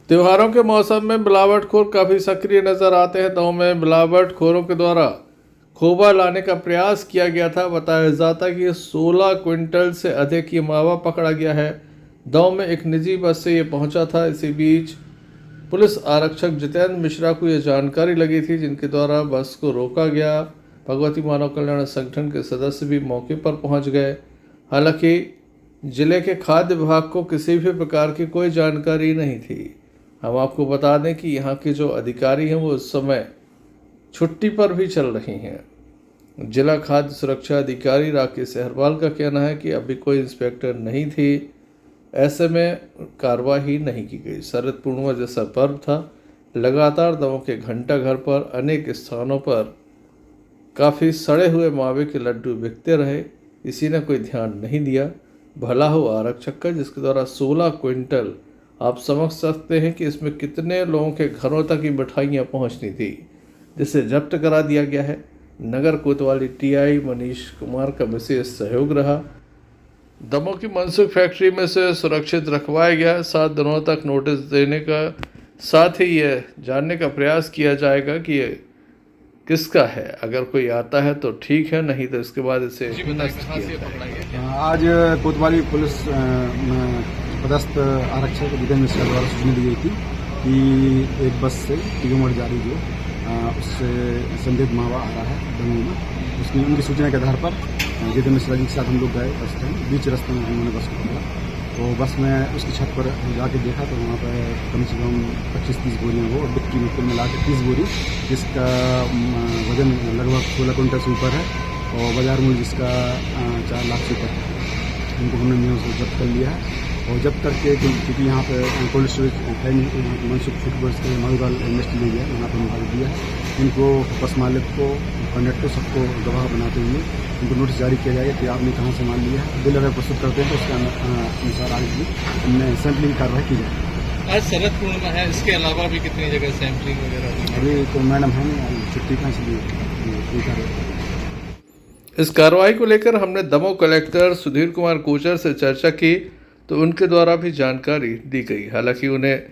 त्योहारों के मौसम में मिलावटखोर काफ़ी सक्रिय नजर आते हैं। दमोह में मिलावटखोरों के द्वारा खोबा लाने का प्रयास किया गया था। बताया जाता है कि 16 क्विंटल से अधिक ये मावा पकड़ा गया है। दमोह में एक निजी बस से ये पहुंचा था। इसी बीच पुलिस आरक्षक जितेंद्र मिश्रा को यह जानकारी लगी थी, जिनके द्वारा बस को रोका गया। भगवती मानव कल्याण संगठन के सदस्य भी मौके पर पहुंच गए। हालांकि जिले के खाद्य विभाग को किसी भी प्रकार की कोई जानकारी नहीं थी। हम आपको बता दें कि यहाँ के जो अधिकारी हैं वो इस समय छुट्टी पर भी चल रही हैं। जिला खाद्य सुरक्षा अधिकारी राकेश सहरवाल का कहना है कि अभी कोई इंस्पेक्टर नहीं थी, ऐसे में कार्रवाई नहीं की गई। शरद पूर्णिमा जैसा पर्व था, लगातार दमोह के घंटा घर पर अनेक स्थानों पर काफ़ी सड़े हुए मावे के लड्डू बिकते रहे। किसी ने कोई ध्यान नहीं दिया। भला हो आरक्षक का, जिसके द्वारा 16 क्विंटल, आप समझ सकते हैं कि इसमें कितने लोगों के घरों तक ये मिठाइयाँ पहुँचनी थी, जिसे जब्त करा दिया गया है। नगर कोतवाली टीआई मनीष कुमार का विशेष सहयोग रहा। दमोह की मनसुख फैक्ट्री में से सुरक्षित रखवाया गया। 7 दिनों तक नोटिस देने का साथ ही ये जानने का प्रयास किया जाएगा कि ये किसका है। अगर कोई आता है तो ठीक है, नहीं तो इसके बाद इसे नष्ट किया जाएगा। आज कोतवाली पुलिस पदस्थ आरक्षक जितेंद्र मिश्रा द्वारा सूचना दी गई थी कि एक बस से टीगोमठ जा रही जो उससे संदिग्ध मावा आ रहा है दमोह में। उसकी उनकी सूचना के आधार पर जितेंद्र मिश्रा जी के साथ हम लोग गए बस स्टैंड। बीच रास्ते में उन्होंने बस को पकड़ा, तो बस में उसकी छत पर जाके देखा तो वहाँ पर कम से कम 25-30 बोरियाँ वो बिक्की में कुल मिला के 30 बोरी, जिसका वजन लगभग 16 क्विंटल से ऊपर है और बाजार मूल्य जिसका 4 लाख से ऊपर है। इनको हमने नियम से जब्त कर लिया है। और जब करके क्योंकि यहाँ पे कोल्ड स्टोरेज है नहीं, मनसुख फूड बोर्ड के मधुबाल इंडस्ट्री में गया, यहाँ पर निकाल दिया है। इनको बस मालिक को, कंडक्टर, सबको गवाह बनाते हुए उनको नोटिस जारी किया जाएगा कि आपने कहाँ से माल लिया है। बिल अगर प्रस्तुत करते हैं तो उसके अनुसार आगे भी हमने सैंपलिंग की कार्रवाई की जाएगी। आज शरद पूर्णिमा है, इसके अलावा भी कितनी जगह सैंपलिंग वगैरह हुई? अभी तो मैडम है नहीं, छुट्टी कहाँ से ली। इस कार्रवाई को लेकर हमने दमोह कलेक्टर सुधीर कुमार कोचर से चर्चा की, तो उनके द्वारा भी जानकारी दी गई। हालांकि उन्हें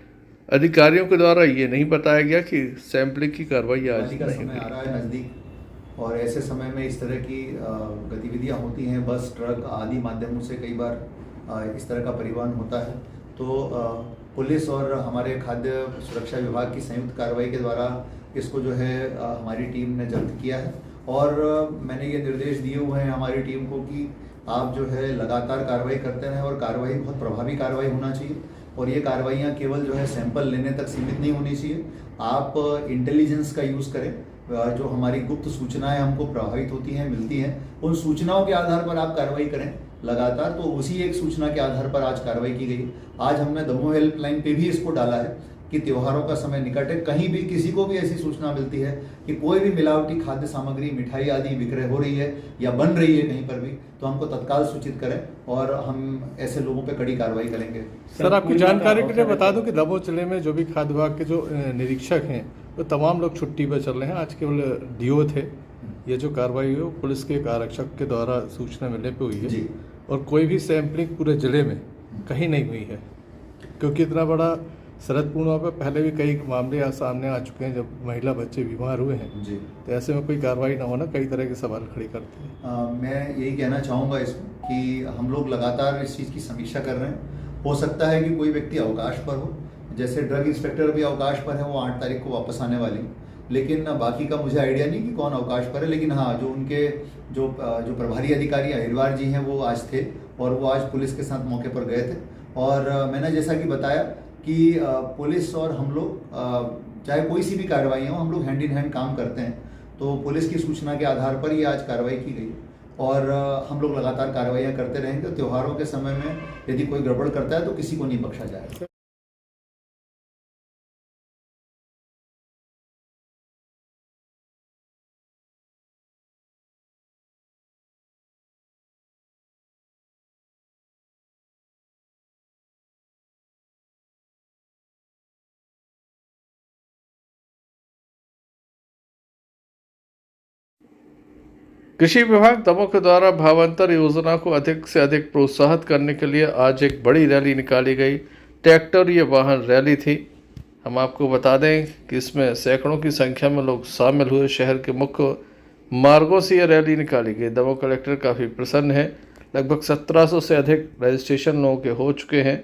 अधिकारियों के द्वारा ये नहीं बताया गया कि सैंपलिंग की कार्रवाई आज का समय आ रहा है नज़दीक, और ऐसे समय में इस तरह की गतिविधियां होती हैं। बस, ट्रक आदि माध्यमों से कई बार इस तरह का परिवहन होता है। तो पुलिस और हमारे खाद्य सुरक्षा विभाग की संयुक्त कार्रवाई के द्वारा इसको जो है हमारी टीम ने जब्त किया है। और मैंने ये निर्देश दिए हुए हैं हमारी टीम को कि आप जो है लगातार कार्रवाई करते रहें, और कार्रवाई बहुत प्रभावी कार्रवाई होना चाहिए। और ये कार्रवाइयाँ केवल जो है सैंपल लेने तक सीमित नहीं होनी चाहिए। आप इंटेलिजेंस का यूज़ करें। जो हमारी गुप्त सूचनाएं हमको प्रभावित होती हैं, मिलती हैं, उन सूचनाओं के आधार पर आप कार्रवाई करें लगातार। तो उसी एक सूचना के आधार पर आज कार्रवाई की गई। आज हमने दमोह हेल्पलाइन पे भी इसको डाला है कि त्योहारों का समय निकट है, कहीं भी किसी को भी ऐसी सूचना मिलती है कि कोई भी मिलावटी खाद्य सामग्री, मिठाई आदि विक्रय हो रही है या बन रही है कहीं पर भी, तो हमको तत्काल सूचित करें और हम ऐसे लोगों पे कड़ी कार्रवाई करेंगे। सर, आपकी जानकारी के लिए बता दूं कि दमोह जिले में जो भी खाद्य विभाग के जो निरीक्षक हैं वो तमाम लोग छुट्टी पर चल रहे हैं। आज केवल डीओ थे। ये जो कार्रवाई है पुलिस के एक आरक्षक के द्वारा सूचना मिलने पर हुई है, और कोई भी सैंपलिंग पूरे जिले में कहीं नहीं हुई है, क्योंकि इतना बड़ा शरद पूर्णिमा पर पहले भी कई मामले सामने आ चुके हैं जब महिला बच्चे बीमार हुए हैं जी। तो ऐसे में कोई कार्रवाई ना होना कई तरह के सवाल खड़े करते हैं। मैं यही कहना चाहूँगा इसमें कि हम लोग लगातार इस चीज़ की समीक्षा कर रहे हैं। हो सकता है कि कोई व्यक्ति अवकाश पर हो, जैसे ड्रग इंस्पेक्टर भी अवकाश पर है, वो 8 तारीख को वापस आने वाली, लेकिन बाकी का मुझे आइडिया नहीं कि कौन अवकाश पर है। लेकिन हाँ, जो उनके जो प्रभारी अधिकारी अहिरवार जी हैं वो आज थे, और वो आज पुलिस के साथ मौके पर गए थे। और मैंने जैसा कि बताया कि पुलिस और हम लोग चाहे कोई सी भी कार्रवाई हो, हम लोग हैंड इन हैंड काम करते हैं। तो पुलिस की सूचना के आधार पर ये आज कार्रवाई की गई, और हम लोग लगातार कार्रवाइयाँ करते रहेंगे। त्योहारों के समय में यदि कोई गड़बड़ करता है तो किसी को नहीं बख्शा जाएगा। कृषि विभाग दमोह के द्वारा भावांतर योजना को अधिक से अधिक प्रोत्साहित करने के लिए आज एक बड़ी रैली निकाली गई। ट्रैक्टर ये वाहन रैली थी। हम आपको बता दें कि इसमें सैकड़ों की संख्या में लोग शामिल हुए। शहर के मुख्य मार्गों से यह रैली निकाली गई। दमोह कलेक्टर काफ़ी प्रसन्न है। लगभग 1700 से अधिक रजिस्ट्रेशन लोगों के हो चुके हैं।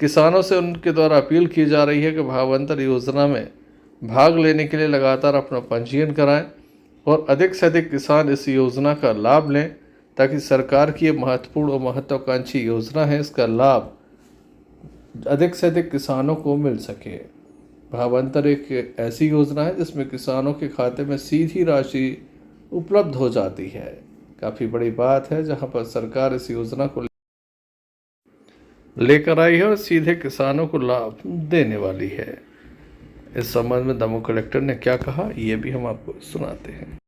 किसानों से उनके द्वारा अपील की जा रही है कि भावांतर योजना में भाग लेने के लिए लगातार अपना पंजीयन कराएं और अधिक से अधिक किसान इस योजना का लाभ लें, ताकि सरकार की ये महत्वपूर्ण और महत्वाकांक्षी योजना है, इसका लाभ अधिक से अधिक किसानों को मिल सके। भावांतर एक ऐसी योजना है जिसमें किसानों के खाते में सीधी राशि उपलब्ध हो जाती है। काफ़ी बड़ी बात है, जहां पर सरकार इस योजना को लेकर आई है और सीधे किसानों को लाभ देने वाली है। इस संबंध में दमोह कलेक्टर ने क्या कहा, ये भी हम आपको सुनाते हैं।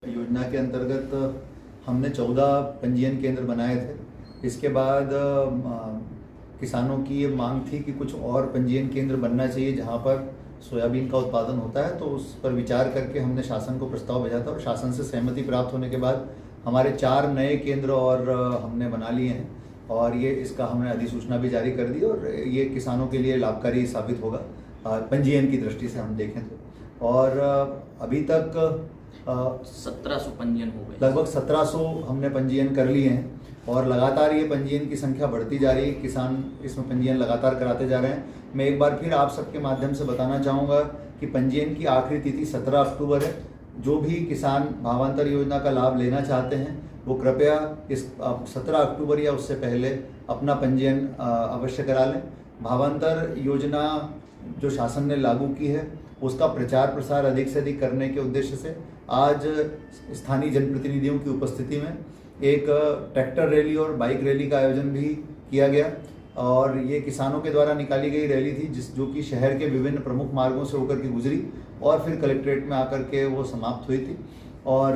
योजना के अंतर्गत हमने 14 पंजीयन केंद्र बनाए थे। इसके बाद किसानों की ये मांग थी कि कुछ और पंजीयन केंद्र बनना चाहिए जहां पर सोयाबीन का उत्पादन होता है, तो उस पर विचार करके हमने शासन को प्रस्ताव भेजा था और शासन से सहमति प्राप्त होने के बाद हमारे 4 नए केंद्र और हमने बना लिए हैं और ये इसका हमने अधिसूचना भी जारी कर दी और ये किसानों के लिए लाभकारी साबित होगा पंजीयन की दृष्टि से हम देखें तो। और अभी तक 1700 पंजीयन हो गए, लगभग 1700 हमने पंजीयन कर लिए हैं और लगातार ये पंजीयन की संख्या बढ़ती जा रही है। किसान इसमें पंजीयन लगातार कराते जा रहे हैं। मैं एक बार फिर आप सबके माध्यम से बताना चाहूँगा कि पंजीयन की आखिरी तिथि 17 अक्टूबर है। जो भी किसान भावांतर योजना का लाभ लेना चाहते हैं वो कृपया इस 17 अक्टूबर या उससे पहले अपना पंजीयन अवश्य करा लें। भावांतर योजना जो शासन ने लागू की है उसका प्रचार प्रसार अधिक से अधिक करने के उद्देश्य से आज स्थानीय जनप्रतिनिधियों की उपस्थिति में एक ट्रैक्टर रैली और बाइक रैली का आयोजन भी किया गया और ये किसानों के द्वारा निकाली गई रैली थी जो कि शहर के विभिन्न प्रमुख मार्गों से होकर के गुजरी और फिर कलेक्ट्रेट में आकर के वो समाप्त हुई थी। और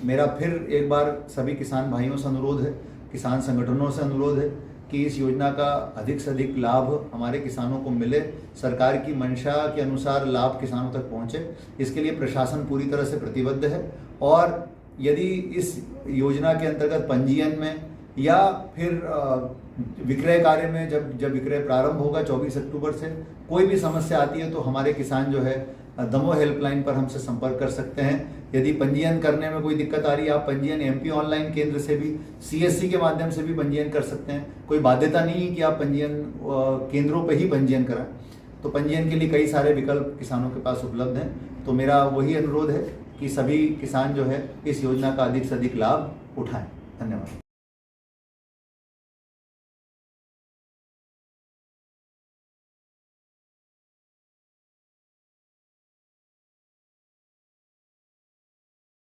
मेरा फिर एक बार सभी किसान भाइयों से अनुरोध है, किसान संगठनों से अनुरोध है कि इस योजना का अधिक से अधिक लाभ हमारे किसानों को मिले, सरकार की मंशा के अनुसार लाभ किसानों तक पहुंचे। इसके लिए प्रशासन पूरी तरह से प्रतिबद्ध है और यदि इस योजना के अंतर्गत पंजीयन में या फिर विक्रय कार्य में जब विक्रय प्रारंभ होगा 24 अक्टूबर से कोई भी समस्या आती है तो हमारे किसान जो है दमोह हेल्पलाइन पर हमसे संपर्क कर सकते हैं। यदि पंजीयन करने में कोई दिक्कत आ रही है, आप पंजीयन एमपी ऑनलाइन केंद्र से भी, सीएससी के माध्यम से भी पंजीयन कर सकते हैं। कोई बाध्यता नहीं है कि आप पंजीयन केंद्रों पर ही पंजीयन कराएं। तो पंजीयन के लिए कई सारे विकल्प किसानों के पास उपलब्ध हैं। तो मेरा वही अनुरोध है कि सभी किसान जो है इस योजना का अधिक से अधिक लाभ उठाएं। धन्यवाद।